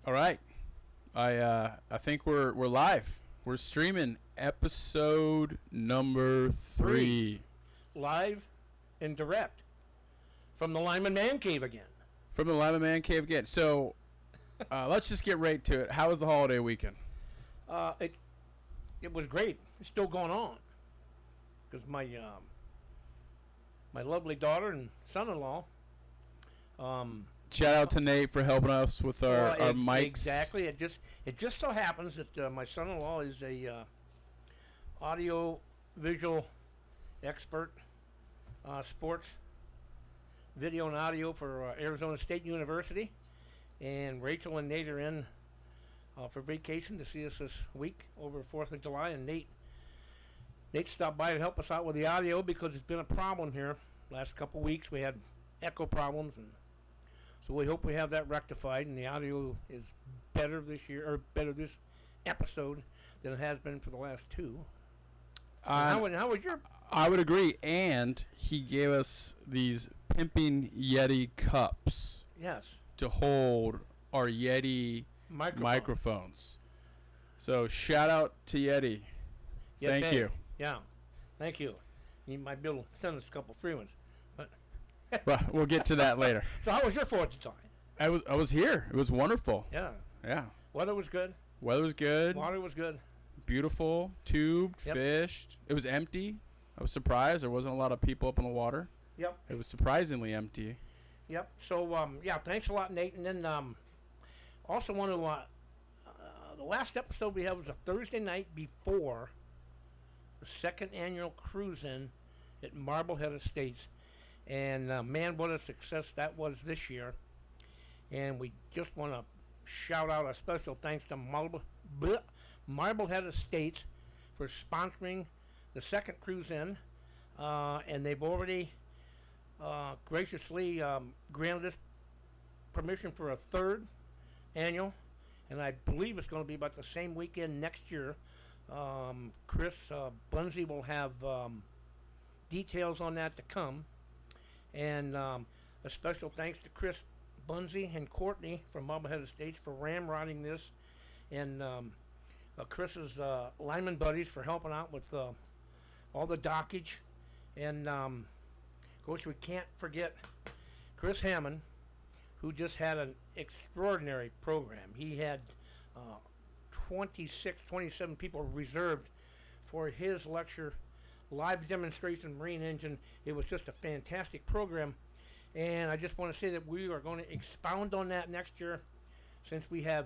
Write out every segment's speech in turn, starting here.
All right. I think we're live. We're streaming episode number 3. Live and direct from the Lyman Man Cave again. From the Lyman Man Cave again. So let's just get right to it. How was the holiday weekend? It was great. It's still going on because my lovely daughter and son-in-law. Shout out to Nate for helping us with our mics. Exactly. It just so happens that my son-in-law is a audio visual expert, sports video and audio for Arizona State University, and Rachel and Nate are in for vacation to see us this week over 4th of July, and Nate stopped by to help us out with the audio because it's been a problem here last couple weeks. We had echo problems, and so we hope we have that rectified, and the audio is better this year, or better this episode than it has been for the last two. How was your? I would agree, and he gave us these pimping Yeti cups. Yes. To hold our Yeti microphones. So shout out to Yeti. Thank you. Yeah, thank you. You might be able to send us a couple free ones. Well, we'll get to that later. So how was your 4th of July? I was here. It was wonderful. Yeah. Yeah. Weather was good. Weather was good. Water was good. Beautiful. Tubed. Yep. Fished. It was empty. I was surprised. There wasn't a lot of people up in the water. Yep. It was surprisingly empty. Yep. So, thanks a lot, Nate. And then also want to, the last episode we had was a Thursday night before the 2nd annual cruise-in at Marblehead Estates. And, man, what a success that was this year. And we just want to shout out a special thanks to Marblehead Estates for sponsoring the 2nd cruise-in. And they've already graciously granted us permission for a 3rd annual. And I believe it's going to be about the same weekend next year. Chris Bunzy will have details on that to come. And a special thanks to Chris Bunzy and Courtney from Marblehead Estates for ramrodding this, and Chris's Lyman buddies for helping out with all the dockage. And of course, we can't forget Chris Hammond, who just had an extraordinary program. He had 27 people reserved for his lecture, live demonstration marine engine. It was just a fantastic program, and I just want to say that we are going to expound on that next year, since we have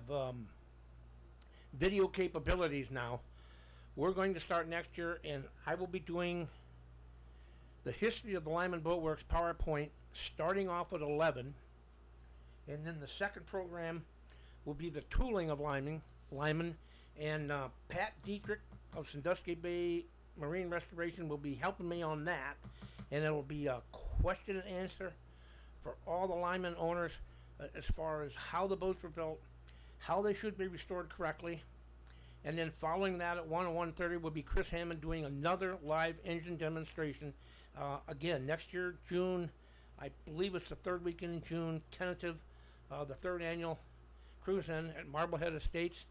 video capabilities now. We're going to start next year, and I will be doing the history of the Lyman Boatworks PowerPoint, starting off at 11, and then the second program will be the tooling of Lyman, and Pat Dietrich of Sandusky Bay Marine Restoration will be helping me on that, and it will be a question and answer for all the Lyman owners as far as how the boats were built, how they should be restored correctly. And then following that at 1 and 1:30 will be Chris Hammond doing another live engine demonstration. Again, next year, June, I believe it's the 3rd weekend in June, tentative, the 3rd annual cruise-in at Marblehead Estates.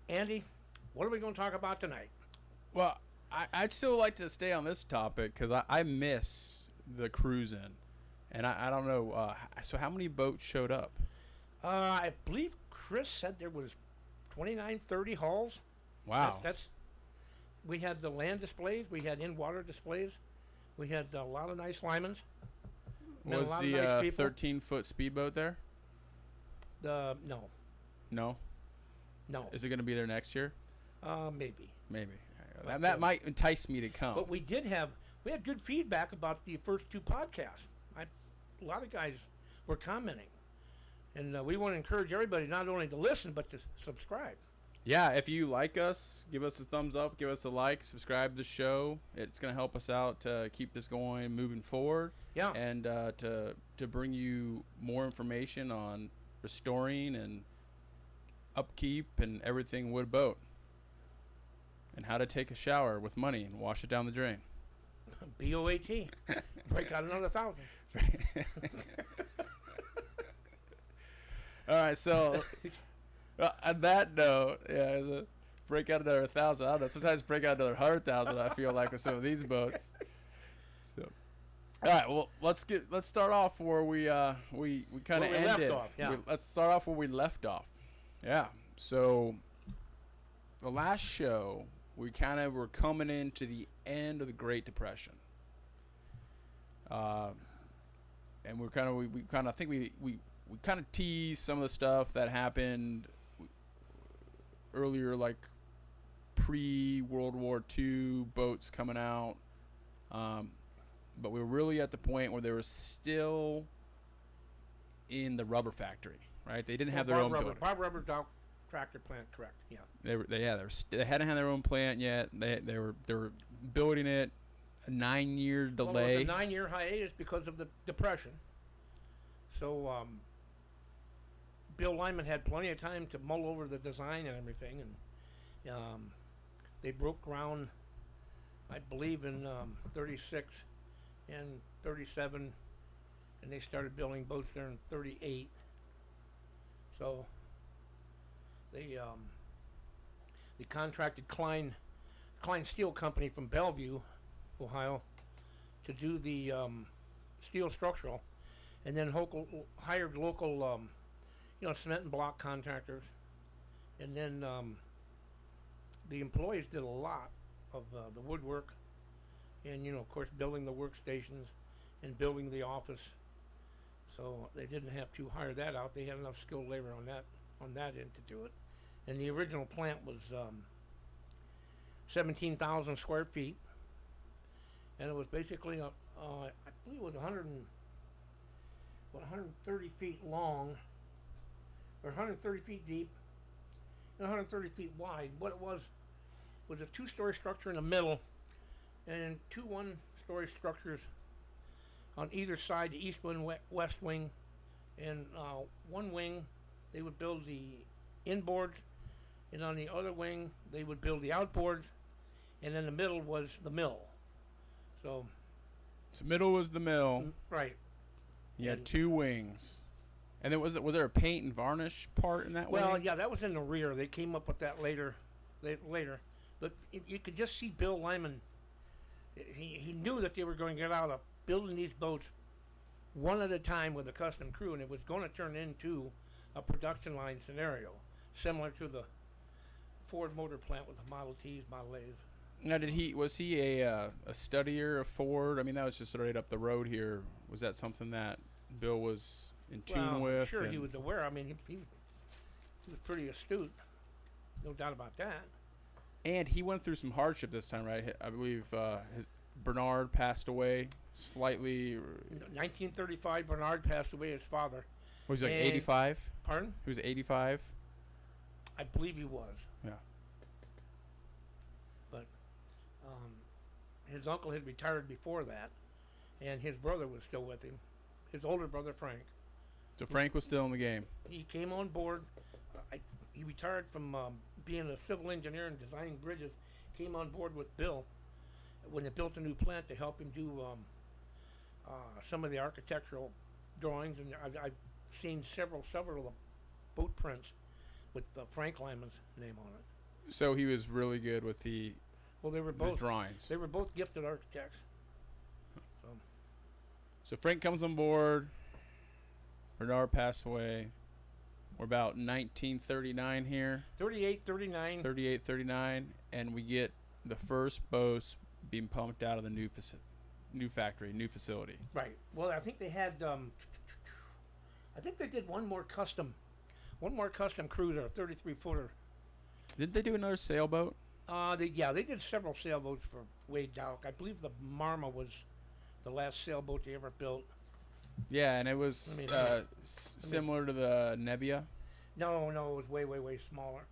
Andy, what are we going to talk about tonight? Well, I'd still like to stay on this topic because I miss the cruise-in. And I don't know. So how many boats showed up? I believe Chris said there was 29, 30 hulls. Wow. We had the land displays. We had in-water displays. We had a lot of nice Lymans. Was the 13-foot speedboat there? No. No? No. Is it going to be there next year? Maybe. That might entice me to come. But we had good feedback about the first 2 podcasts. A lot of guys were commenting, and we want to encourage everybody not only to listen but to subscribe. Yeah, if you like us, give us a thumbs up, give us a like, subscribe to the show. It's going to help us out to keep this going, moving forward. Yeah. And to bring you more information on restoring and upkeep and everything wood boat, and how to take a shower with money and wash it down the drain. BOAT. Break out another 1,000. All right, so on that note, break out another 1,000. I don't know. Sometimes break out another 100,000. I feel like with some of these boats. So, all right. Well, let's start off where we kind of ended. Left off, yeah. Let's start off where we left off. Yeah. So, the last show, we kind of were coming into the end of the Great Depression. And we kind of teased some of the stuff that happened earlier, like pre-World War II boats coming out. But we were really at the point where they were still in the rubber factory, right? They didn't have their own building. Rubber tractor plant, correct? Yeah. They hadn't had their own plant yet. They were building it. A 9-year delay. Well, it was a 9-year hiatus because of the Depression. So Bill Lyman had plenty of time to mull over the design and everything, and they broke ground, I believe, in 36 and 37, and they started building boats there in 38. So they contracted Klein Steel Company from Bellevue, Ohio, to do the steel structural, and then hired local cement and block contractors, and then the employees did a lot of the woodwork, and of course building the workstations and building the office. So they didn't have to hire that out. They had enough skilled labor on that end to do it. And the original plant was 17,000 square feet, and it was basically I believe it was 130 feet long, or 130 feet deep, and 130 feet wide. What it was a two-story structure in the middle, and two one-story structures on either side, the east wing, west wing, and one wing they would build the inboards, and on the other wing they would build the outboards, and in the middle was the mill. So the middle was the mill. Right. You had two wings. And then was there a paint and varnish part in that Well, wing? yeah, that was in the rear. They came up with that later. But you could just see Bill Lyman. He knew that they were going to get out of building these boats one at a time with a custom crew, and it was going to turn into a production line scenario, similar to the Ford motor plant with the Model Ts, Model A's. Now, was he a studier of Ford? I mean, that was just right up the road here. Was that something that Bill was in tune with? Sure, he was aware. I mean, he was pretty astute, no doubt about that. And he went through some hardship this time, right? I believe Bernard passed away slightly. 1935, Bernard passed away. His father. Was he like 85? Pardon? He was 85. I believe he was. Yeah. But his uncle had retired before that, and his brother was still with him. His older brother, Frank. So Frank was still in the game. He came on board. He retired from being a civil engineer and designing bridges. Came on board with Bill when they built a new plant to help him do some of the architectural drawings. And I've seen several of the boat prints with Frank Lyman's name on it. So he was really good with the they were both drawings. They were both gifted architects. So Frank comes on board. Bernard passed away. We're about 1939 here. 38, 39. 38, 39, and we get the first boats being pumped out of the new factory, new facility. Right. Well, I think they had. I think they did one more custom cruiser, a 33-footer. Didn't they do another sailboat? They did several sailboats for Wade Dowk. I believe the Marma was the last sailboat they ever built. Yeah, and it was similar to the Nebia. No, it was way, way, way smaller.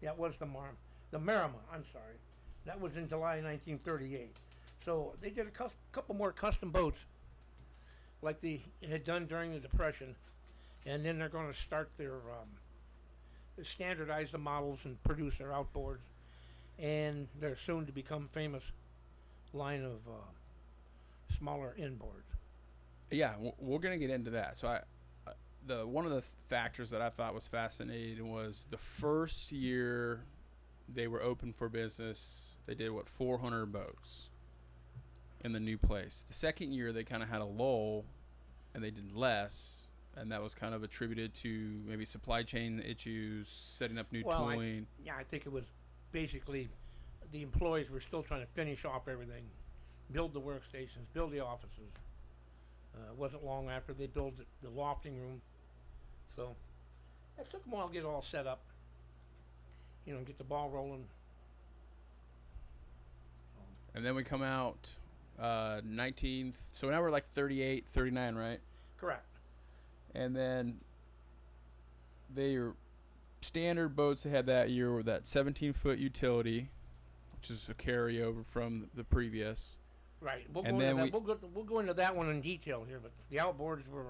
It was the Marima. I'm sorry, that was in July 1938. So they did a couple more custom boats, like they had done during the Depression, and then they're going to start their standardize the models and produce their outboards, and they're soon to become famous line of smaller inboards. Yeah, we're going to get into that. So the one of the factors that I thought was fascinating was the first year they were open for business, they did 400 boats in the new place. The second year they kind of had a lull and they did less, and that was kind of attributed to maybe supply chain issues, setting up new tooling. I think it was basically the employees were still trying to finish off everything, build the workstations, build the offices. It wasn't long after they built the lofting room, so it took them a while to get it all set up, get the ball rolling. And then we come out 19th, so now we're like 38, 39, right? Correct. And then their standard boats they had that year were that 17-foot utility, which is a carryover from the previous. Right. We'll go into that one in detail here, but the outboards were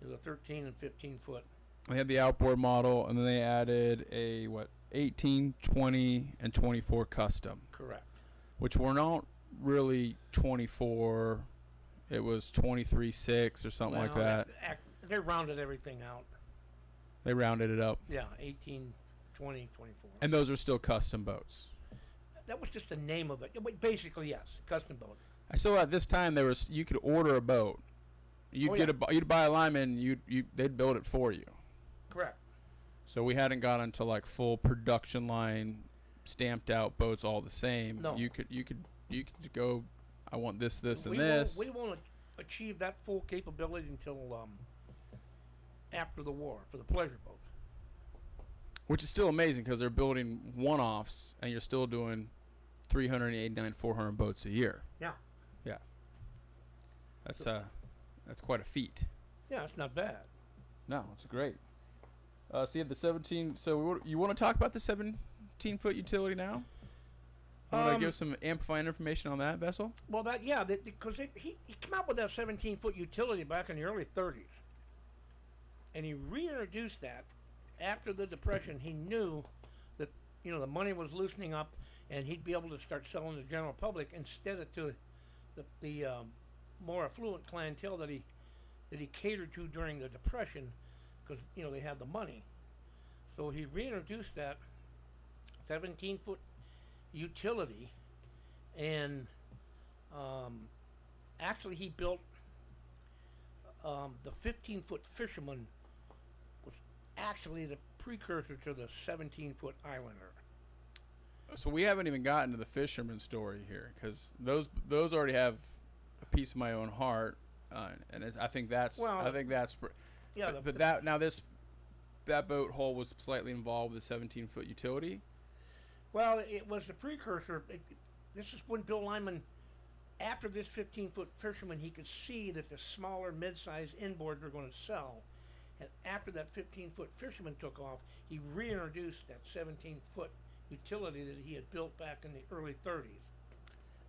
the 13 and 15 foot. They had the outboard model, and then they added a 18, 20, and 24 custom. Correct. Which were not really 24. It was 23.6 or something like that. They rounded everything out. They rounded it up. Yeah, 18, 20, 24. And those are still custom boats. That was just the name of it. Basically, yes, custom boat. I saw at this time you could order a boat. You'd buy a Lyman, they'd build it for you. Correct. So we hadn't gotten to like full production line, stamped out boats all the same. No. You could go. I want this, and this. We won't achieve that full capability until after the war for the pleasure boats. Which is still amazing because they're building one-offs, and you're still doing 389, 400 boats a year. Yeah. Yeah. That's quite a feat. Yeah, it's not bad. No, it's great. So you have the 17. So you want to talk about the 17-foot utility now? You want to give some amplifying information on that vessel? Well, because he came out with that 17-foot utility back in the early 30s, and he reintroduced that after the Depression. He knew that the money was loosening up, and he'd be able to start selling to the general public instead of to the more affluent clientele that he catered to during the Depression, because they had the money. So he reintroduced that 17-foot utility, and actually he built the 15-foot Fisherman was actually the precursor to the 17-foot Islander. So we haven't even gotten to the Fisherman story here, because those already have a piece of my own heart, and I think that's yeah. But that boat hull was slightly involved with the 17-foot utility. Well, it was the precursor. This is when Bill Lyman, after this 15-foot Fisherman, he could see that the smaller mid-size inboards were going to sell. And after that 15-foot Fisherman took off, he reintroduced that 17-foot utility that he had built back in the early 30s.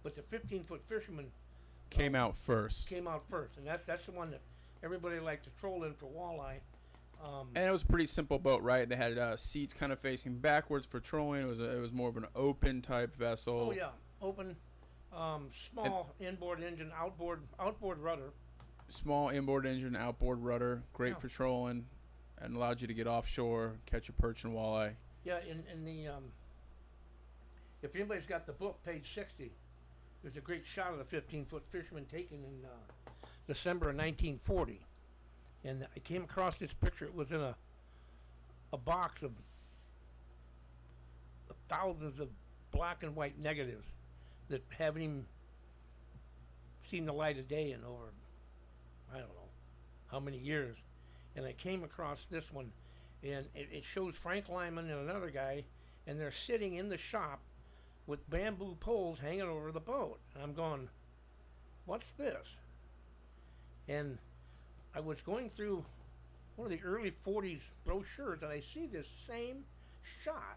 But the 15-foot Fisherman came out first. And that's the one that everybody liked to troll in for walleye. And it was a pretty simple boat, right? They had seats kind of facing backwards for trolling. It was more of an open type vessel. Oh yeah, open, small inboard engine, outboard rudder. Small inboard engine, outboard rudder, great for trolling, and allowed you to get offshore, catch a perch and walleye. Yeah, in the if anybody's got the book, page 60, there's a great shot of the 15-foot Fisherman taken in December of 1940. And I came across this picture. It was in a box of thousands of black and white negatives that haven't even seen the light of day in over, I don't know how many years. And I came across this one, and it shows Frank Lyman and another guy, and they're sitting in the shop with bamboo poles hanging over the boat. And I'm going, what's this? And I was going through one of the early 40s brochures, and I see this same shot,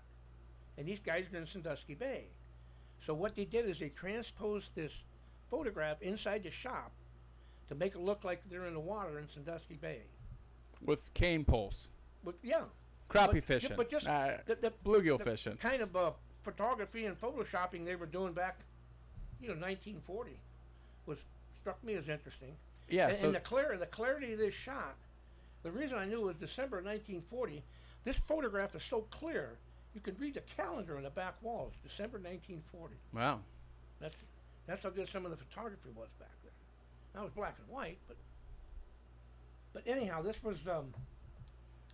and these guys are in Sandusky Bay. So what they did is they transposed this photograph inside the shop to make it look like they're in the water in Sandusky Bay. With cane poles. Crappie fishing. But just the bluegill fishing. Kind of photography and photoshopping they were doing back, 1940, struck me as interesting. Yeah. And the clarity of this shot The reason I knew it was December 1940. This photograph is so clear, you can read the calendar on the back wall. It's December 1940. Wow. That's that's how good some of the photography was back then. That was black and white, but anyhow, this was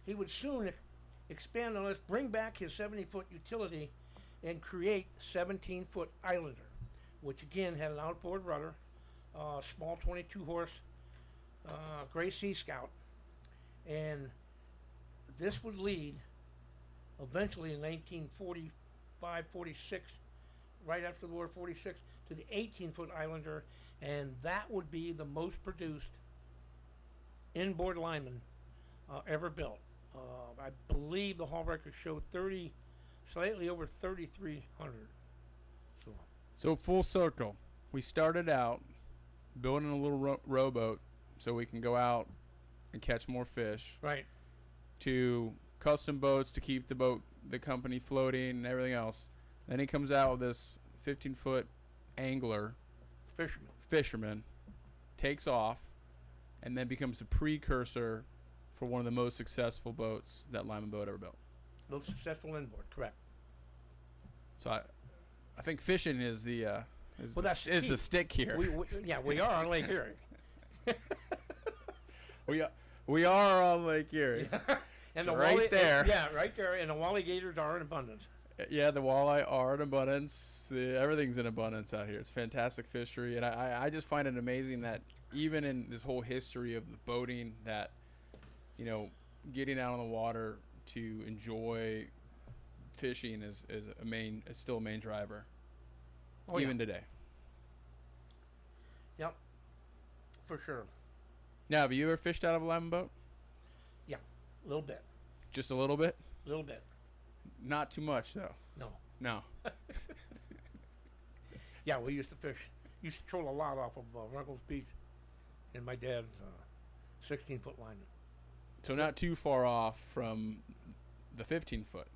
he would soon expand on this, bring back his 70-foot utility, and create 17-foot Islander, which again had an outboard rudder, small 22-horse Gray Sea Scout, and this would lead eventually in 1945, 46, right after the war, 46, to the 18-foot Islander, and that would be the most produced inboard Lyman ever built. I believe the hall record showed slightly over 3,300. So full circle. We started out building a little rowboat so we can go out and catch more fish. Right. To custom boats to keep the company floating and everything else. Then he comes out with this 15-foot angler. Fisherman. Takes off and then becomes the precursor for one of the most successful boats that Lyman Boat ever built. Most successful inboard, correct. So I think fishing is the the stick here. We are on Lake Erie. we are on Lake Erie. And so the right there. Right there, and the walleye gators are in abundance. Yeah, the walleye are in abundance. Everything's in abundance out here. It's fantastic fishery, and I just find it amazing that even in this whole history of the boating, that getting out on the water to enjoy fishing is still a main driver, even today. Yep, for sure. Now, have you ever fished out of a Lyman boat? Yeah, a little bit. Just a little bit? A little bit. Not too much, though. No. Yeah, we used to fish. Used to troll a lot off of Ruggles Beach in my dad's 16-foot line. So not too far off from the 15-foot.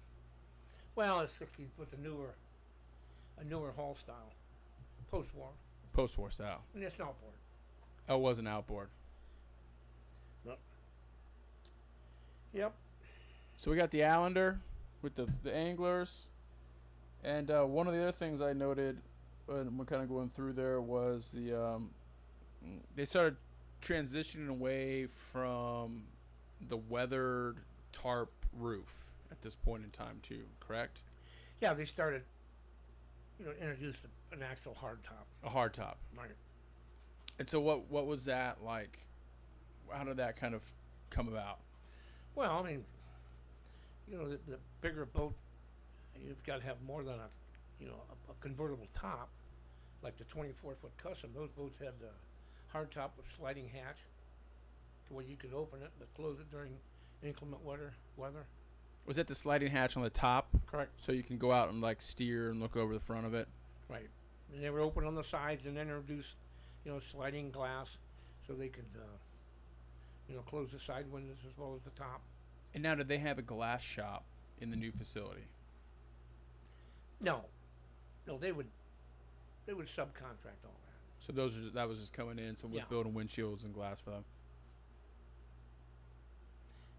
Well, it's 16-foot, a newer hull style, post-war. Post-war style. And it's an outboard. Oh, it was an outboard. Yep. So we got the Islander with the anglers, and one of the other things I noted when we're kind of going through there was they started transitioning away from the weathered tarp roof at this point in time too, correct? Yeah, they started, introduced an actual hard top. A hard top. Right. And so what was that like? How did that kind of come about? Well, I mean, the bigger boat, you've got to have more than a convertible top, like the 24-foot Custom. Those boats had the hard top with sliding hatch, to where you could open it but close it during inclement weather. Was that the sliding hatch on the top? Correct. So you can go out and like steer and look over the front of it. Right. And they were open on the sides and then introduced, sliding glass, so they could, close the side windows as well as the top. And now, did they have a glass shop in the new facility? No, they would subcontract all that. So that was just coming in. So was building windshields and glass for them.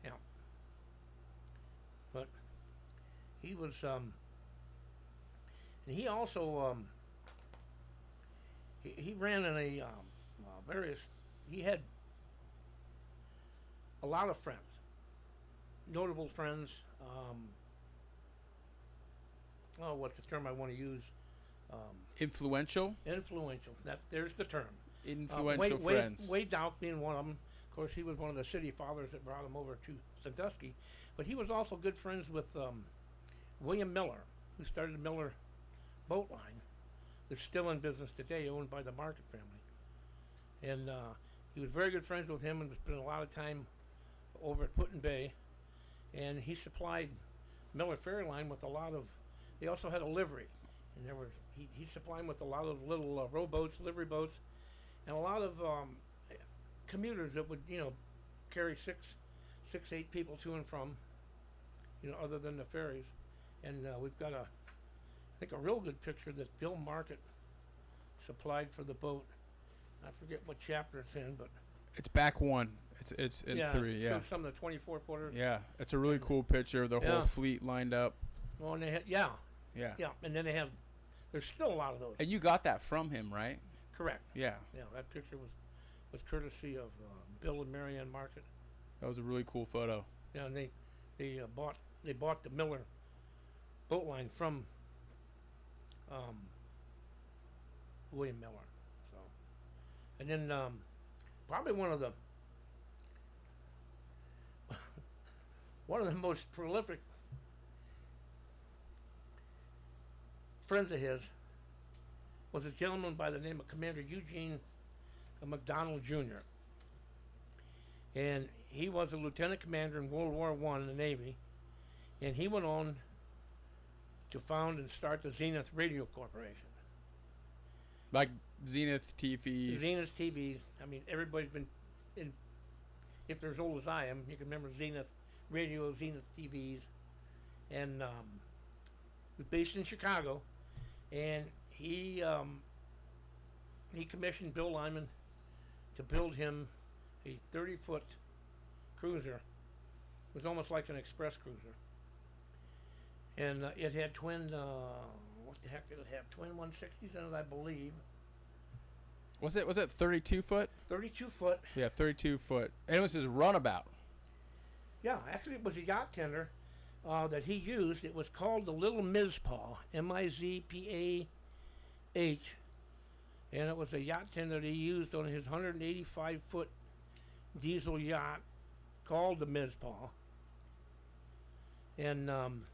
Yeah. But he was, and he also he ran in a he had a lot of friends, notable friends. What's the term I want to use? Influential. There's the term. Influential friends. Wade Dowk being one of them. Of course, he was one of the city fathers that brought him over to Sandusky. But he was also good friends with William Miller, who started the Miller Boat Line. That's still in business today, owned by the Market family. And he was very good friends with him and spent a lot of time over at Put in Bay. And he supplied Miller Ferry Line with a lot of. They also had a livery, and he supplied them with a lot of little rowboats, livery boats, and a lot of commuters that would carry six, 8 people to and from, other than the ferries. And we've got I think a real good picture that Bill Market supplied for the boat. I forget what chapter it's in, but It's back one. It's in three. it Yeah. shows some of the 24 footers. Yeah. It's a really cool picture. The Yeah. whole fleet lined up. Well, and they had, Yeah. and then they have. There's still a lot of those. And you got that from him, right? Correct. Yeah. Yeah, that picture was courtesy of Bill and Marianne Market. That was a really cool photo. Yeah, and they bought the Miller boat line from William Miller. So, and then probably one of the most prolific friends of his was a gentleman by the name of Commander Eugene McDonald Jr. And he was a lieutenant commander in World War I in the Navy, and he went on to found and start the Zenith Radio Corporation. Like Zenith TVs. Zenith TVs. I mean, everybody's been in. If they're as old as I am, you can remember Zenith Radio, Zenith TVs, and was based in Chicago, and he commissioned Bill Lyman to build him a 30-foot cruiser. It was almost like an express cruiser, and it had twin. What the heck did it have? Twin 160s in it, I believe. Was it 32 foot? 32 foot. Yeah, 32 foot. And it was his runabout. Yeah, actually, it was a yacht tender that he used. It was called the Little Mizpah, Mizpah, and it was a yacht tender that he used on his 185-foot diesel yacht called the Mizpah. And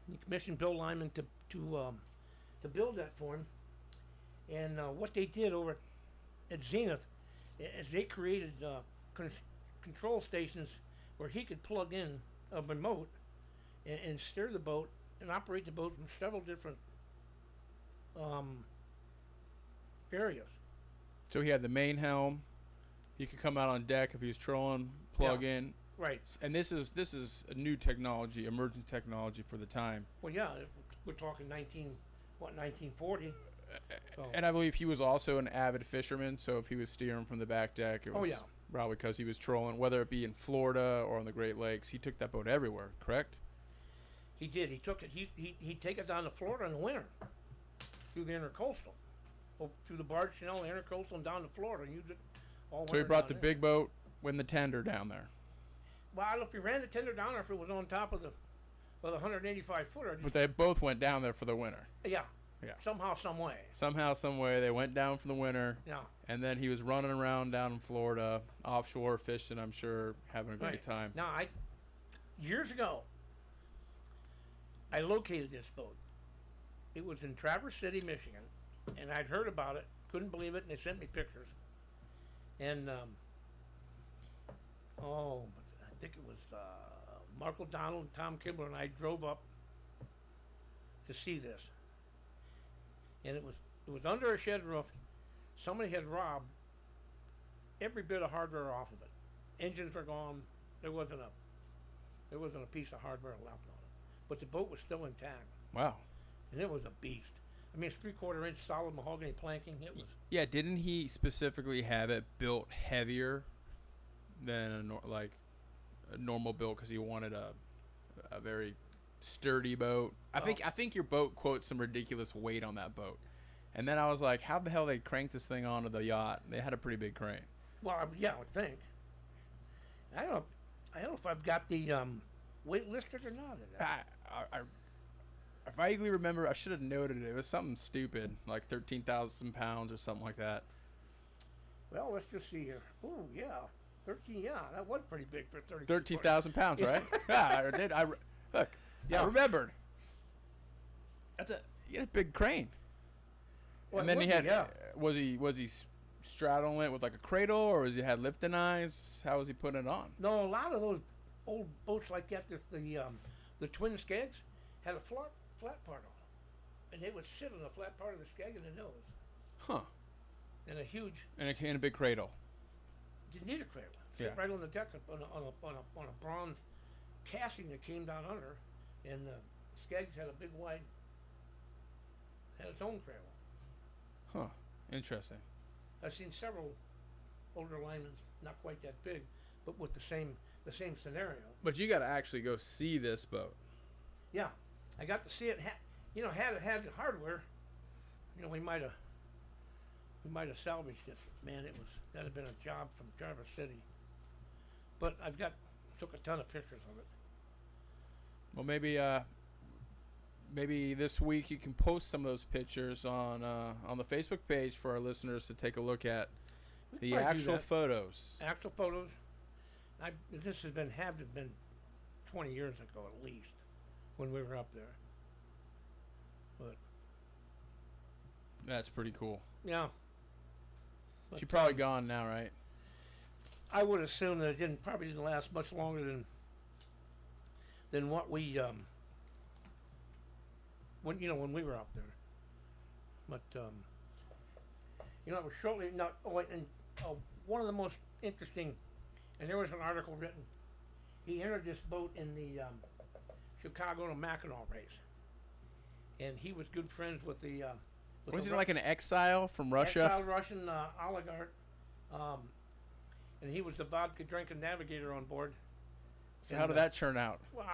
he commissioned Bill Lyman to build that for him. And what they did over at Zenith is they created control stations where he could plug in a remote and steer the boat and operate the boat from several different areas. So he had the main helm. He could come out on deck if he was trolling, plug in. Right. And this is a new technology, emerging technology for the time. Well, yeah, we're talking 1940. So. And I believe he was also an avid fisherman, so if he was steering from the back deck, it was probably because he was trolling, whether it be in Florida or on the Great Lakes. He took that boat everywhere, correct? He did. He took it. He'd take it down to Florida in the winter through the intercoastal, through the barge channel, the intercoastal, and down to Florida. And used it all winter. So he brought the there. big boat with the tender down there. Well, I don't know if he ran the tender down or if it was on top of the 185 footer. But they both went down there for the winter. Yeah. Yeah. Somehow, some way. Somehow, some way, they went down for the winter. Yeah. And then he was running around down in Florida, offshore fishing, I'm sure, having a great time. Now, years ago, I located this boat. It was in Traverse City, Michigan, and I'd heard about it, couldn't believe it, and they sent me pictures. And, I think it was Mark O'Donnell and Tom Kibler and I drove up to see this. And it was under a shed roof. Somebody had robbed every bit of hardware off of it. Engines were gone. There wasn't a piece of hardware left on it. But the boat was still intact. Wow. And it was a beast. I mean, it's 3/4 inch solid mahogany planking. It was. Yeah, didn't he specifically have it built heavier than a normal build because he wanted a very sturdy boat? I think your boat quotes some ridiculous weight on that boat. And then I was like, how the hell they cranked this thing onto the yacht? They had a pretty big crane. Well, yeah, I would think. I don't know if I've got the weight listed or not. I vaguely remember, I should have noted it. It was something stupid, like 13,000 pounds or something like that. Well, let's just see here. Oh, yeah. 13, yeah, that was pretty big for 30. 13,000 pounds, right? Yeah, I did. Look, yeah. I remembered. He had a big crane. Well, and then he had, was he straddling it with like a cradle, or was he had lifting eyes? How was he putting it on? No, a lot of those old boats like that, the twin skegs, had a flat part on them. And they would sit on the flat part of the skeg in the nose. Huh. And a huge. And a big cradle. Didn't need a cradle. Sit right on the deck on a bronze casting that came down under, and the skegs had a big wide, had its own cradle. Huh. Interesting. I've seen several older linemen's not quite that big, but with the same scenario. But you got to actually go see this boat. Yeah, I got to see it. Had it had the hardware, we might have salvaged it. Man, that'd have been a job from Jarvis City. But took a ton of pictures of it. Well, maybe this week you can post some of those pictures on the Facebook page for our listeners to take a look at the actual photos. Actual photos. This has been 20 years ago at least when we were up there. But that's pretty cool. Yeah. She's probably gone now, right? I would assume that it probably didn't last much longer than what we when we were up there. But it was shortly one of the most interesting, and there was an article written. He entered this boat in the Chicago to Mackinac race, and he was good friends with the. Was he like an exile from Russia? Exiled Russian oligarch, and he was the vodka drinking navigator on board. So how did that turn out? Well,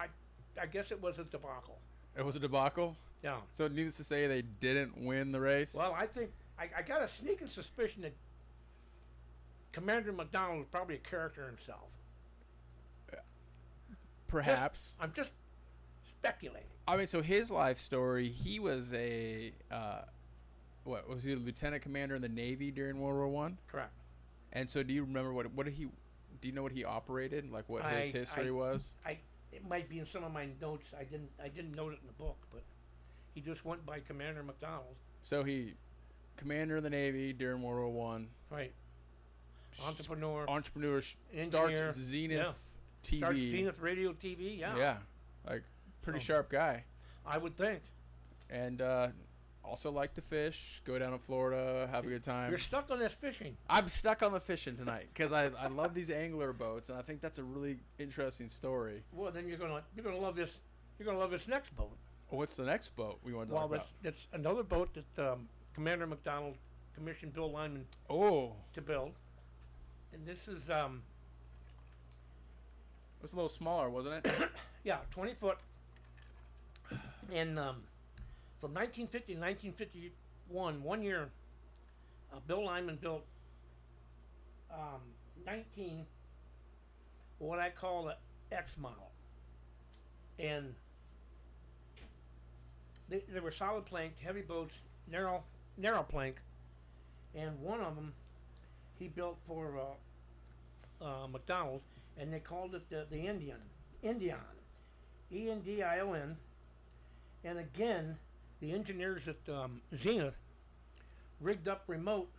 I guess it was a debacle. It was a debacle? Yeah. So needless to say, they didn't win the race? Well, I think I got a sneaking suspicion that Commander McDonald was probably a character himself. Perhaps. I'm just speculating. I mean, so his life story, he was was he a lieutenant commander in the Navy during World War One? Correct. Do you remember do you know what he operated? Like what his history was? It might be in some of my notes. I didn't note it in the book, but he just went by Commander McDonald. So he, commander in the Navy during World War One. Right. Entrepreneur. Starts Zenith TV. Starts Zenith Radio TV. Yeah. Yeah, like pretty sharp guy. I would think. And also like to fish, go down to Florida, have a good time. You're stuck on this fishing. I'm stuck on the fishing tonight because I love these angler boats, and I think that's a really interesting story. Well, then you're gonna love this. You're gonna love this next boat. Well, what's the next boat we want to talk about? That's another boat that Commander McDonald commissioned Bill Lyman to build, and this is it was a little smaller, wasn't it? Yeah, 20 foot, and from 1950 to 1951, 1 year, Bill Lyman built 19 what I call the X model. And they were solid planked, heavy boats, narrow plank. And one of them he built for McDonald's, and they called it the Endion, Endin. And again, the engineers at Zenith rigged up remote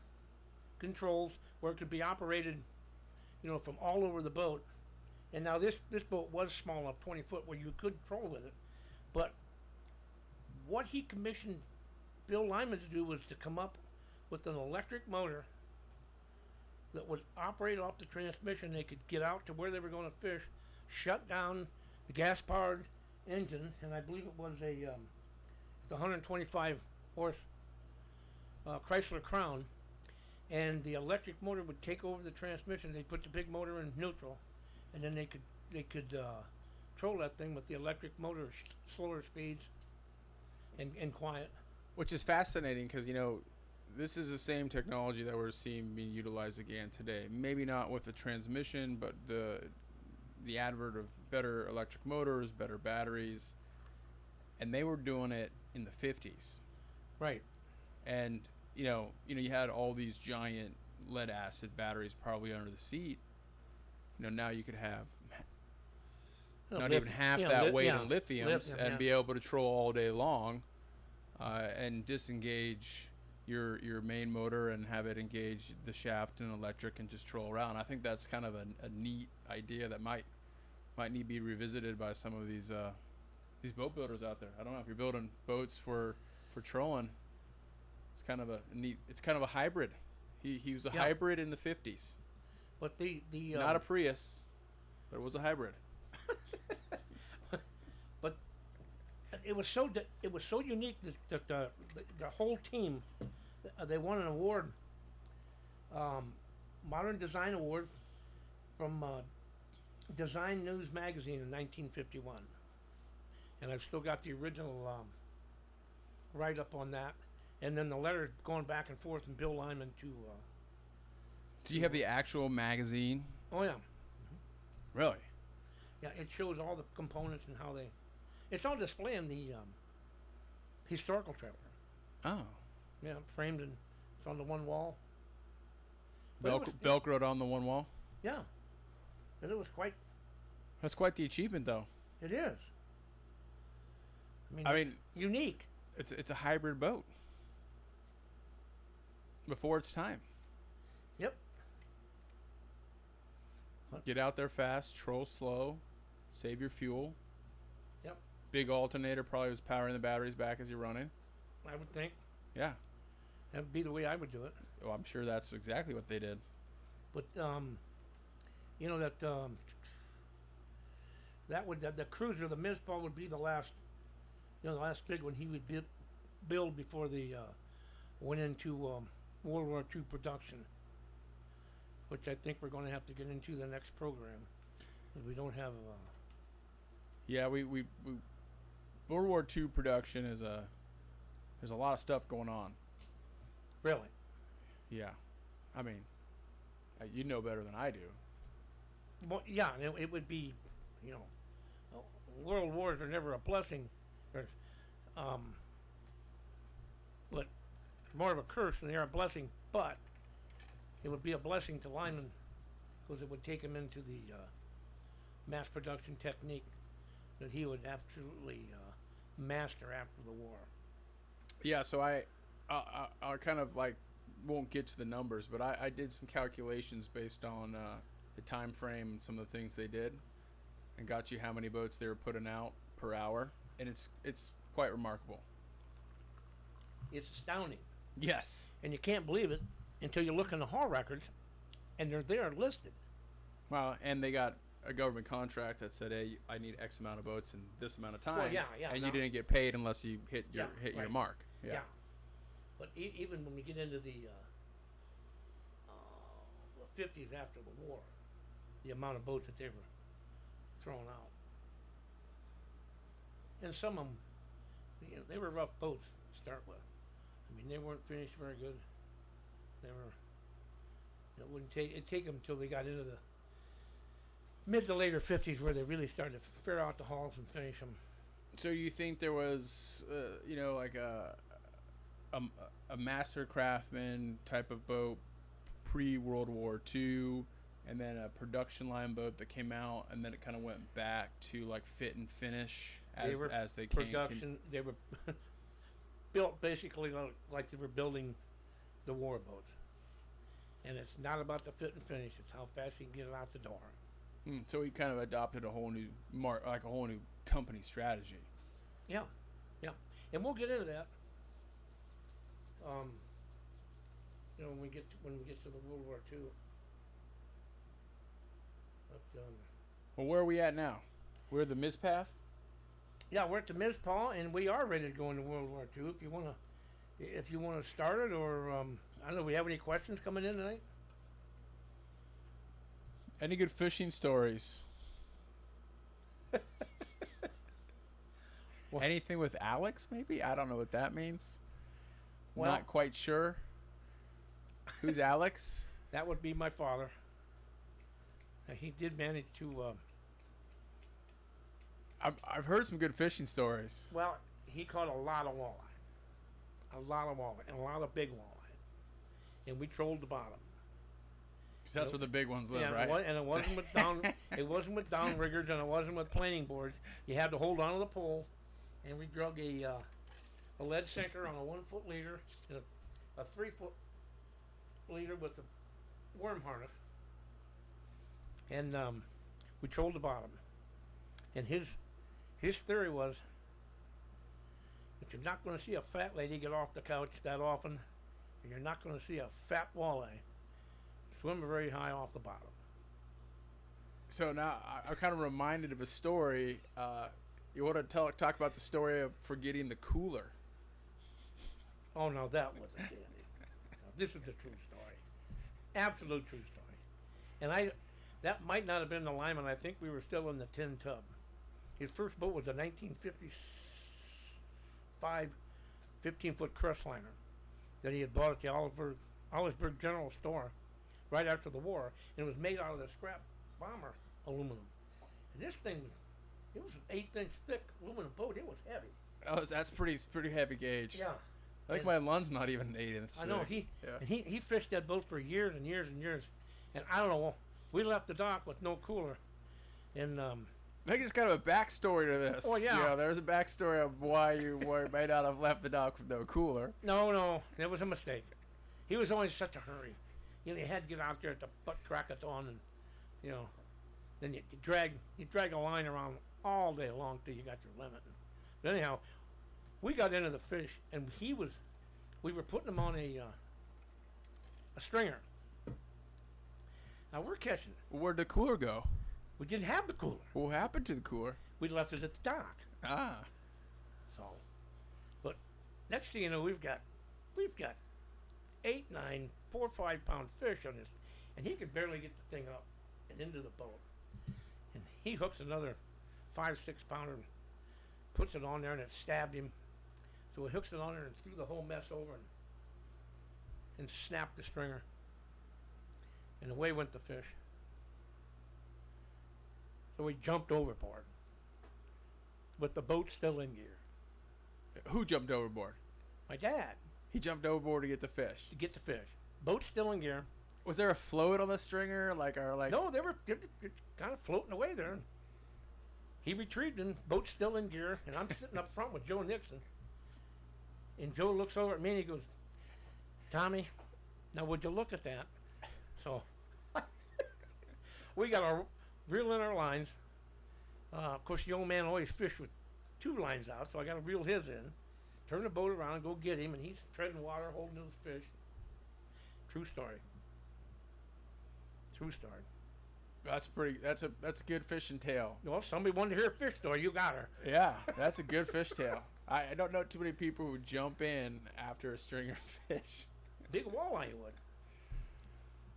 controls where it could be operated, from all over the boat. And now this boat was small enough, 20 foot, where you could troll with it. But what he commissioned Bill Lyman to do was to come up with an electric motor that would operate off the transmission. They could get out to where they were going to fish, shut down the gas-powered engine, and I believe it was the 125 horse Chrysler Crown, and the electric motor would take over the transmission. They put the big motor in neutral, and then they could control that thing with the electric motor, slower speeds and quiet. Which is fascinating because this is the same technology that we're seeing being utilized again today. Maybe not with the transmission, but the advert of better electric motors, better batteries, and they were doing it in the 50s. Right. And you had all these giant lead acid batteries probably under the seat. Now you could have not even half that weight in lithiums and be able to troll all day long, and disengage your main motor and have it engage the shaft and electric and just troll around. I think that's kind of a neat idea that might need to be revisited by some of these boat builders out there. I don't know if you're building boats for trolling. It's kind of a neat. It's kind of a hybrid. He was a hybrid in the 50s. But the not a Prius, but it was a hybrid. But it was so unique that the whole team, they won an award Modern Design Award from Design News Magazine in 1951. And I've still got the original write-up on that. And then the letter going back and forth from Bill Lyman to... Do you have the actual magazine? oh, yeah. Really? Yeah, it shows all the components and how they... It's all displayed in the historical trailer. Oh. Yeah, framed and it's on the one wall. But Velcroed on the one wall? Yeah. And it was quite... That's quite the achievement, though. It is. I mean... Unique. It's a hybrid boat. Before its time. Yep. Get out there fast, troll slow, save your fuel. Yep. Big alternator probably was powering the batteries back as you're running. I would think. Yeah. That'd be the way I would do it. Well, I'm sure that's exactly what they did. But you know that the cruiser, the Mizpah, would be the last, the last big one he would build before the went into World War II production, which I think we're going to have to get into the next program, because we don't have. Yeah, we World War II production is there's a lot of stuff going on. Really? Yeah, I mean, you know better than I do. Well, yeah, it would be, world wars are never a blessing, but more of a curse than they're a blessing. But it would be a blessing to Lyman, because it would take him into the mass production technique that he would absolutely master after the war. Yeah, so I kind of like won't get to the numbers, but I did some calculations based on the time frame and some of the things they did, and got you how many boats they were putting out per hour, and it's quite remarkable. It's astounding. Yes. And you can't believe it until you look in the hall records, and they're there listed. Well, and they got a government contract that said, "Hey, I need X amount of boats in this amount of time." Well, yeah, and no. you didn't get paid unless you hit your right. your mark. Yeah. But even when we get into the 50s after the war, the amount of boats that they were throwing out, and some of them, they were rough boats to start with. I mean, they weren't finished very good. They were. It'd take them until they got into the mid to later 50s where they really started to fair out the hulls and finish them. So you think there was, like a master craftsman type of boat pre-World War II, and then a production line boat that came out, and then it kind of went back to like fit and finish as they came. They were built basically like they were building the war boats, and it's not about the fit and finish; it's how fast you can get it out the door. So he kind of adopted a whole new a whole new company strategy. Yeah, and we'll get into that. When we get to the World War II. But, well, where are we at now? We're at the Mizpah? Yeah, we're at the Mizpah, and we are ready to go into World War II. If you wanna start it, or I don't know. We have any questions coming in tonight? Any good fishing stories? Anything with Alex, maybe? I don't know what that means. Well, not quite sure. Who's Alex? That would be my father. He did manage to... I've heard some good fishing stories. Well, he caught a lot of walleye. And a lot of big walleye. And we trolled the bottom. Because that's where the big ones live, right? And it wasn't with it wasn't with downriggers, and it wasn't with planing boards. You had to hold on to the pole, and we drug a lead sinker on a 1-foot leader and a 3-foot leader with the worm harness, and we trolled the bottom. And his theory was that you're not going to see a fat lady get off the couch that often, and you're not going to see a fat walleye swim very high off the bottom. So now I'm kind of reminded of a story. You want to talk about the story of forgetting the cooler? Oh no, that wasn't dandy. No, this is the true story. Absolute true story. And that might not have been the Lyman. I think we were still in the tin tub. His first boat was a 1955 15-foot crestliner that he had bought at the Ollisburg General Store right after the war, and it was made out of the scrap bomber aluminum. And this thing, it was an 1/8 inch thick aluminum boat. It was heavy. Oh, that's pretty heavy gauge. Yeah. I think my Lund's not even an 8 inch. I know he fished that boat for years and years and years, and I don't know. We left the dock with no cooler, and I think it's kind of a backstory to this. Oh yeah. Yeah, there's a backstory of why you may not have left the dock with no cooler. No, it was a mistake. He was always in such a hurry. You know, you had to get out there at the butt crack of dawn, and then you drag a line around all day long till you got your limit. But anyhow, we got into the fish, and we were putting them on a stringer. Now we're catching. Where'd the cooler go? We didn't have the cooler. What happened to the cooler? We left it at the dock. Ah. So, but next thing you know, we've got 8, 9, 4, 5 pound fish on this, and he could barely get the thing up and into the boat. And he hooks another 5, 6 pounder, and puts it on there, and it stabbed him. So he hooks it on there and threw the whole mess over and snapped the stringer. And away went the fish. So we jumped overboard with the boat still in gear. Who jumped overboard? My dad. He jumped overboard to get the fish. To get the fish. Boat still in gear. Was there a float on the stringer? No, they were kind of floating away there. He retrieved them, boat still in gear, and I'm sitting up front with Joe Nixon. And Joe looks over at me and he goes, "Tommy, now would you look at that?" So we got our reel in our lines. Of course, the old man always fished with 2 lines out, so I got to reel his in, turn the boat around, and go get him, and he's treading water, holding his fish. True story. True story. That's a good fishing tale. Well, somebody wanted to hear a fish story. You got her. Yeah, that's a good fish tale. I don't know too many people who jump in after a string of fish. Big walleye you would.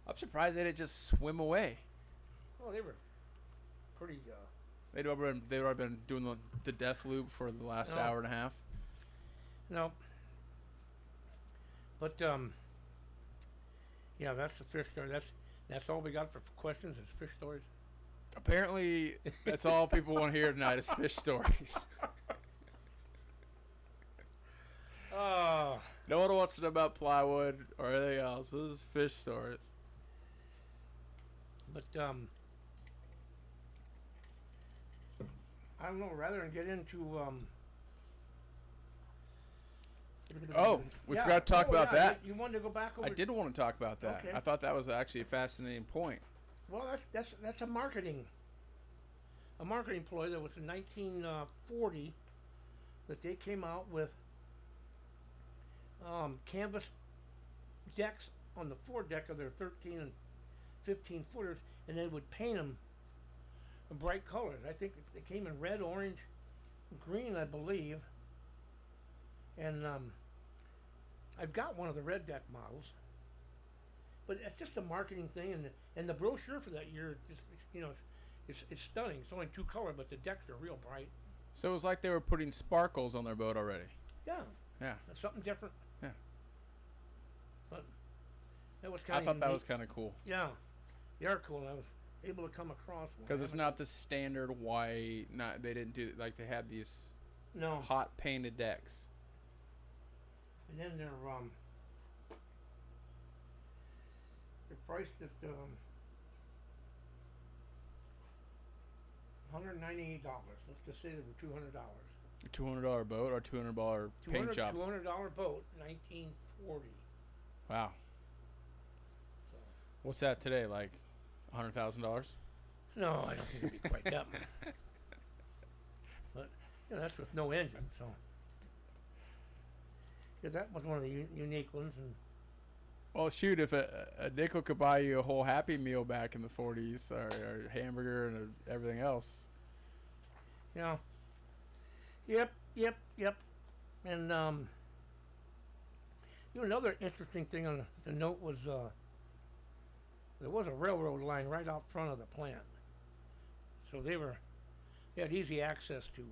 I'm surprised they didn't just swim away. Oh, they were pretty. They'd already been doing the death loop for the last hour and a half. No. But yeah, that's the fish story. That's all we got for questions is fish stories. Apparently, that's all people want to hear tonight is fish stories. No one wants to know about plywood or anything else. This is fish stories. But I don't know. Rather than get into we forgot to talk about that. You wanted to go back over. I did want to talk about that. Okay. I thought that was actually a fascinating point. Well, that's a marketing ploy that was in 1940 that they came out with canvas decks on the foredeck of their 13 and 15 footers, and they would paint them bright colors. I think they came in red, orange, green, I believe. And I've got one of the red deck models, but it's just a marketing thing. And the brochure for that year, it's stunning. It's only 2 color, but the decks are real bright. So it was like they were putting sparkles on their boat already. Yeah. Yeah. That's something different. Yeah. But that was kind of. I thought that was kind of cool. Yeah, they are cool. I was able to come across one. Because it's not the standard white. They didn't do like they had these. No. Hot painted decks. And then they're priced at $198. Let's just say they were $200. A $200 boat or $200 paint job? $200 boat, 1940. Wow. So. What's that today? Like $100,000? No, I don't think it'd be quite that much. But that's with no engine, so. Yeah, that was one of the unique ones. And well, shoot, if a nickel could buy you a whole Happy Meal back in the 40s, or a hamburger and everything else. Yeah. Yep. And another interesting thing on the note was there was a railroad line right out front of the plant, so they had easy access to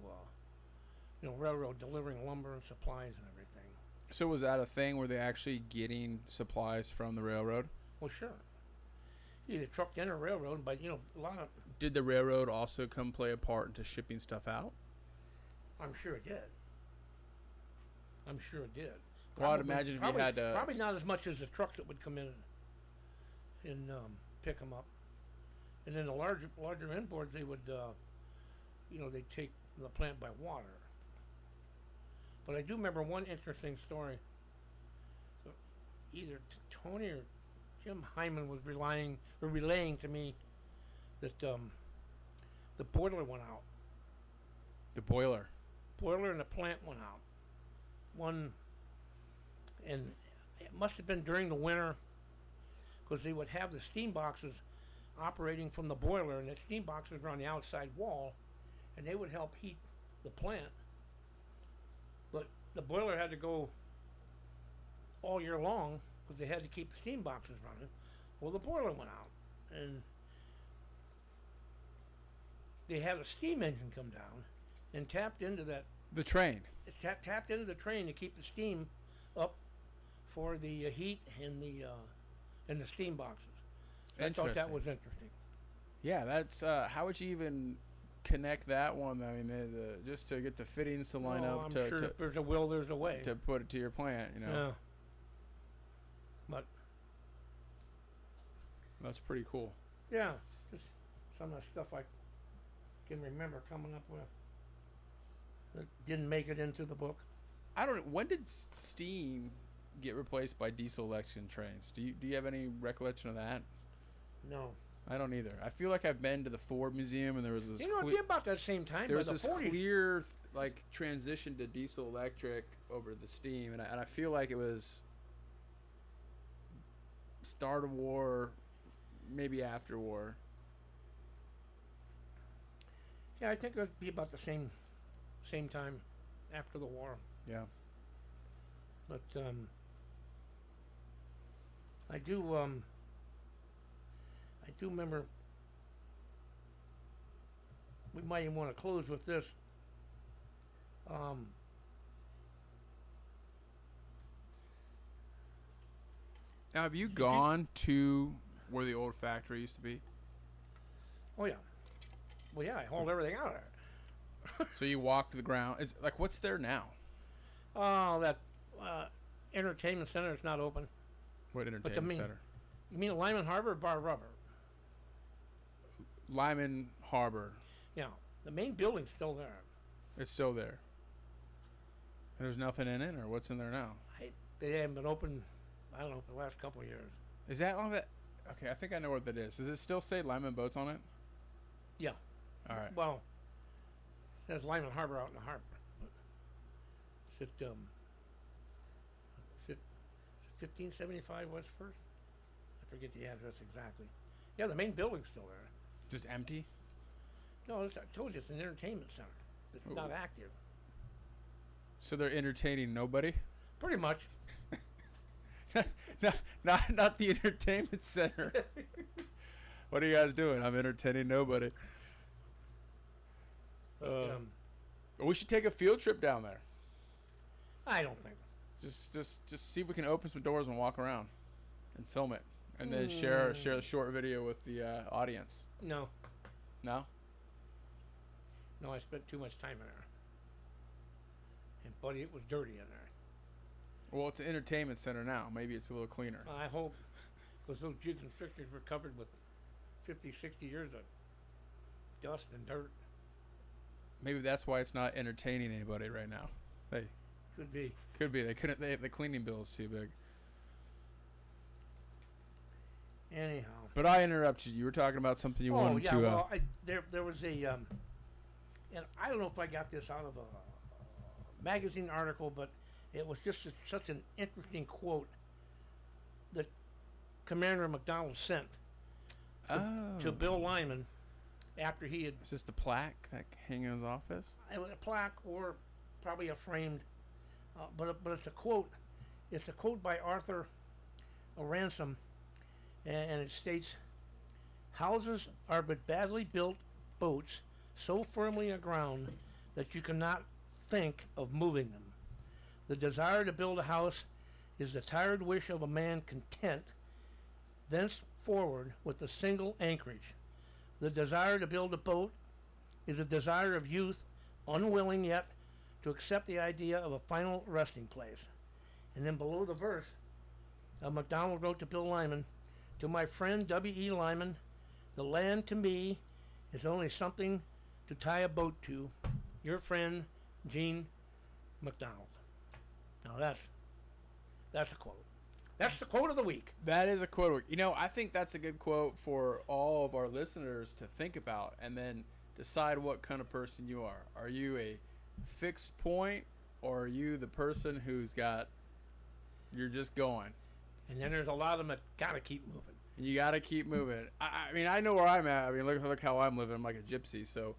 railroad delivering lumber and supplies and everything. So was that a thing? Were they actually getting supplies from the railroad? Well, sure. Either trucked in or railroad, but a lot of. Did the railroad also come play a part into shipping stuff out? I'm sure it did. I'm sure it did. Well, I'd imagine if you had to. Probably not as much as the trucks that would come in and pick them up. And then the larger imports, they would, they'd take the plant by water. But I do remember one interesting story. So either Tony or Jim Hyman was relaying to me that the boiler went out. The boiler. Boiler in the plant went out. And it must have been during the winter, because they would have the steam boxes operating from the boiler, and the steam boxes were on the outside wall, and they would help heat the plant. But the boiler had to go all year long because they had to keep the steam boxes running. Well, the boiler went out, and they had a steam engine come down and tapped into the train. Tapped into the train to keep the steam up for the heat in the steam boxes. So I thought that was interesting. Yeah, that's how would you even connect that one? I mean, just to get the fittings to line up. I'm sure if there's a will, there's a way to put it to your plant. Yeah. But that's pretty cool. Yeah, just some of the stuff I can remember coming up with that didn't make it into the book. I don't know. When did steam get replaced by diesel electric trains? Do you have any recollection of that? No. I don't either. I feel like I've been to the Ford Museum and there was this. It'd be about that same time. There was the this 40s. clear transition to diesel electric over the steam, and I feel like it was start of war, maybe after war. Yeah, I think it would be about the same time after the war. Yeah. But I do remember. We might even want to close with this. Now, have you gone to where the old factory used to be? Oh yeah. Well, yeah, I hauled everything out of there. So you walked the ground. Is what's there now? Oh, that entertainment center is not open. What entertainment center? You mean Lyman Harbor or Bar Rubber? Lyman Harbor. Yeah, the main building's still there. It's still there. And there's nothing in it, or what's in there now? They haven't been open, I don't know, for the last couple of years. Is that long? Okay, I think I know what that is. Does it still say Lyman Boats on it? Yeah. All right. Well, there's Lyman Harbor out in the harbor. But it's at 1575 West First. I forget the address exactly. Yeah, the main building's still there. Just empty? No, I told you it's an entertainment center. It's not active. So they're entertaining nobody? Pretty much. not the entertainment center. What are you guys doing? I'm entertaining nobody. But, we should take a field trip down there. I don't think. Just see if we can open some doors and walk around, and film it, and then share the short video with the audience. No. No. No, I spent too much time in there. And buddy, it was dirty in there. Well, it's an entertainment center now. Maybe it's a little cleaner. I hope, because those jigs and fixtures were covered with 50, 60 years of dust and dirt. Maybe that's why it's not entertaining anybody right now. Could be. Could be. The cleaning bill is too big. Anyhow. But I interrupted you. You were talking about something you wanted to. Well, there was a, and I don't know if I got this out of a magazine article, but it was just such an interesting quote that Commander McDonald sent to Bill Lyman after he had. Is this the plaque that hang in his office? A plaque or probably a framed, but it's a quote. It's a quote by Arthur Ransom, and it states, houses are but badly built boats so firmly aground that you cannot think of moving them. The desire to build a house is the tired wish of a man content thenceforward with a single anchorage. The desire to build a boat is a desire of youth, unwilling yet to accept the idea of a final resting place. And then below the verse, MacDonald wrote to Bill Lyman, to my friend W.E. Lyman, the land to me is only something to tie a boat to. Your friend, Gene MacDonald. Now that's a quote. That's the quote of the week. That is a quote. You know, I think that's a good quote for all of our listeners to think about and then decide what kind of person you are. Are you a fixed point, or are you the person you're just going? And then there's a lot of them that gotta keep moving. You gotta keep moving. I mean, I know where I'm at. I mean, look how I'm living. I'm like a gypsy. So,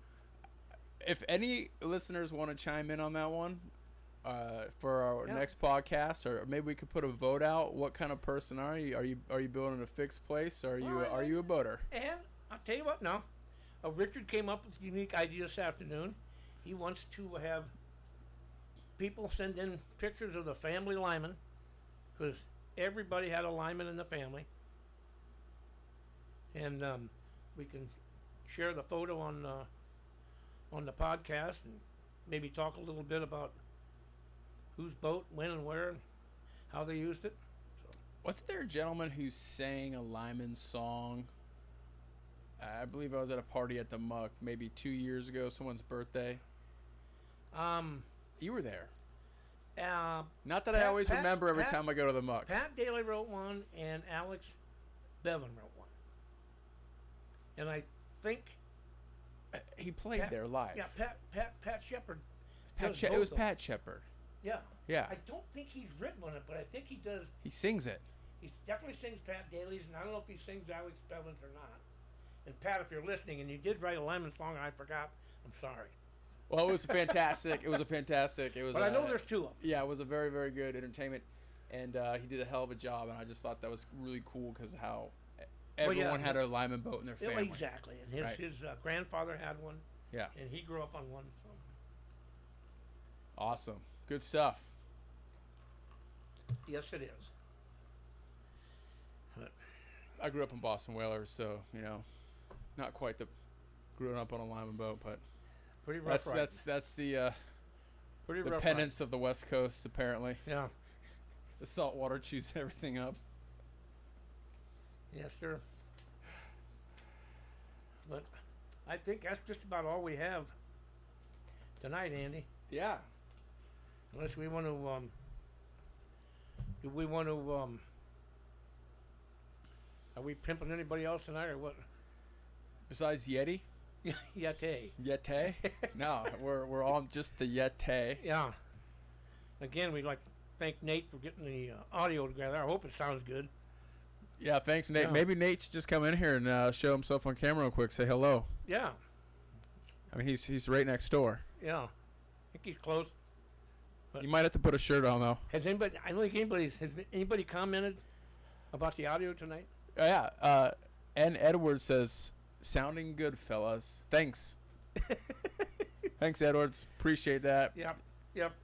if any listeners want to chime in on that one, for our next podcast, or maybe we could put a vote out. What kind of person are you? Are you building a fixed place? Or are you a boater? And I'll tell you what now. Richard came up with a unique idea this afternoon. He wants to have people send in pictures of the family Lyman, because everybody had a Lyman in the family. And we can share the photo on the podcast and maybe talk a little bit about whose boat, when and where, and how they used it. So. Wasn't there a gentleman who sang a Lyman song? I believe I was at a party at the Muck maybe 2 years ago, someone's birthday. You were there. Not that I always remember every time I go to the Muck. Pat Daly wrote one, and Alex Bevan wrote one. And I think he played there live. Yeah, Pat Shepard. It was Pat Shepard. Yeah. Yeah. I don't think he's written on it, but I think he does. He sings it. He definitely sings Pat Daly's, and I don't know if he sings Alex Bevan's or not. And Pat, if you're listening, and you did write a Lyman song, and I forgot, I'm sorry. Well, it was fantastic. It was fantastic. But I know there's two of them. Yeah, it was a very, very good entertainment, and he did a hell of a job. And I just thought that was really cool because how everyone had a Lyman boat in their family. Exactly, and his grandfather had one. Yeah. And he grew up on one. So. Awesome, good stuff. Yes, it is. But I grew up in Boston Whalers, so not quite growing up on a Lyman boat, but. Pretty rough. That's the penance of the West Coast, apparently. Yeah. The salt water chews everything up. Yes, sir. But I think that's just about all we have tonight, Andy. Yeah. Unless we want to, do we want to, are we pimping anybody else tonight or what? Besides Yeti? Yeti. Yeti? No, we're on just the Yeti. Yeah. Again, we'd like to thank Nate for getting the audio together. I hope it sounds good. Yeah, thanks, Nate. Yeah. Maybe Nate should just come in here and show himself on camera real quick. Say hello. Yeah. I mean, he's right next door. Yeah. I think he's close. But you might have to put a shirt on though. Has anybody? I don't think has anybody commented about the audio tonight? Yeah. And Edward says, "Sounding good, fellas. Thanks." Thanks, Edwards. Appreciate that. Yep.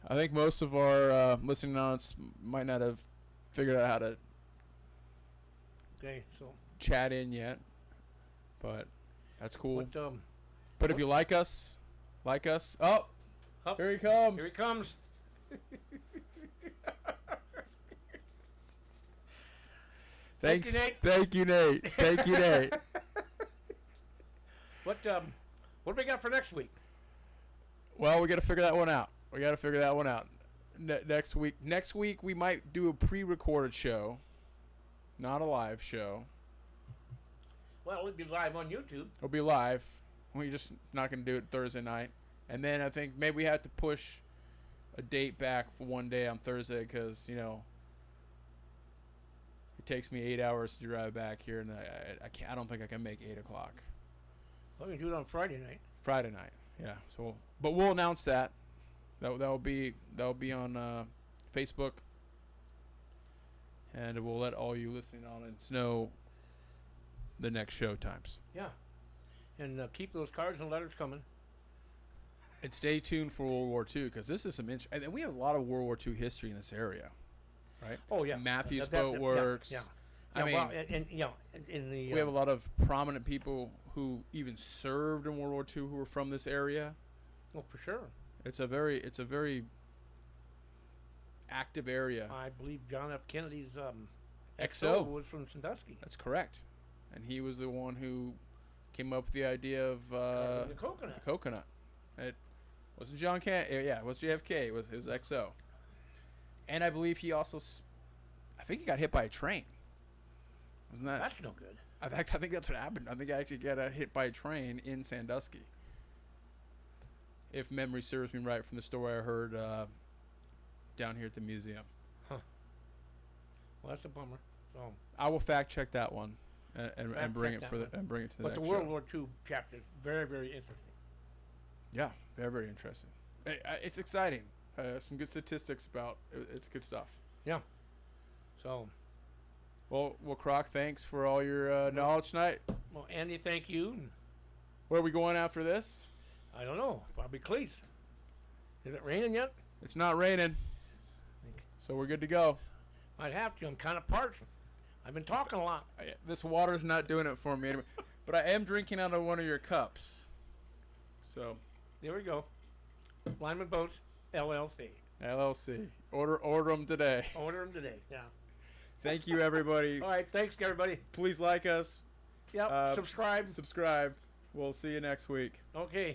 I think most of our listening audience might not have figured out how to chat in yet, but that's cool. But if you like us. Oh, here he comes. Here he comes. Thanks. Thank you, Nate. Thank you, Nate. What do we got for next week? Well, we got to figure that one out. Next week we might do a pre-recorded show, not a live show. Well, it'll be live on YouTube. It'll be live. We're just not going to do it Thursday night. And then I think maybe we have to push a date back for one day on Thursday because, it takes me 8 hours to drive back here, and I don't think I can make 8 o'clock. Well, we can do it on Friday night. Friday night, yeah. So, but we'll announce that. That'll be on Facebook, and we'll let all you listening on and know the next show times. Yeah. And keep those cards and letters coming. And stay tuned for World War II, because this is some and we have a lot of World War II history in this area, right? Oh yeah. Matthews Boatworks. Yeah. I mean, well, and you know, in the we have a lot of prominent people who even served in World War II who were from this area. well, for sure. It's a very active area. I believe John F. Kennedy's XO was from Sandusky. That's correct, and he was the one who came up with the idea of The coconut. the coconut. It wasn't John Kennedy. Yeah, it was JFK. It was XO, and I believe he also, I think he got hit by a train. Wasn't that? That's no good. I think that's what happened. I think I actually got hit by a train in Sandusky. If memory serves me right from the story I heard down here at the museum. Well, that's a bummer. So, I will fact check that one and bring it check for that and bring it to the but next the World show. War II chapter is very, very interesting. Yeah, very interesting. It's exciting. Some good statistics about it's good stuff. Yeah. So, Well, Croc, thanks for all your knowledge tonight. well, Andy, thank you. And Where are we going after this? I don't know. Probably Cleese. Is it raining yet? It's not raining, so we're good to go. I'd have to. I'm kind of parched. I've been talking a lot. This water's not doing it for me anymore, but I am drinking out of one of your cups. So, There we go. Lyman Boats, LLC. LLC. Order them today. Order them today. Yeah. Thank you, everybody. All right. Thanks, everybody. Please like us. Yep. Subscribe. Subscribe. We'll see you next week. Okay.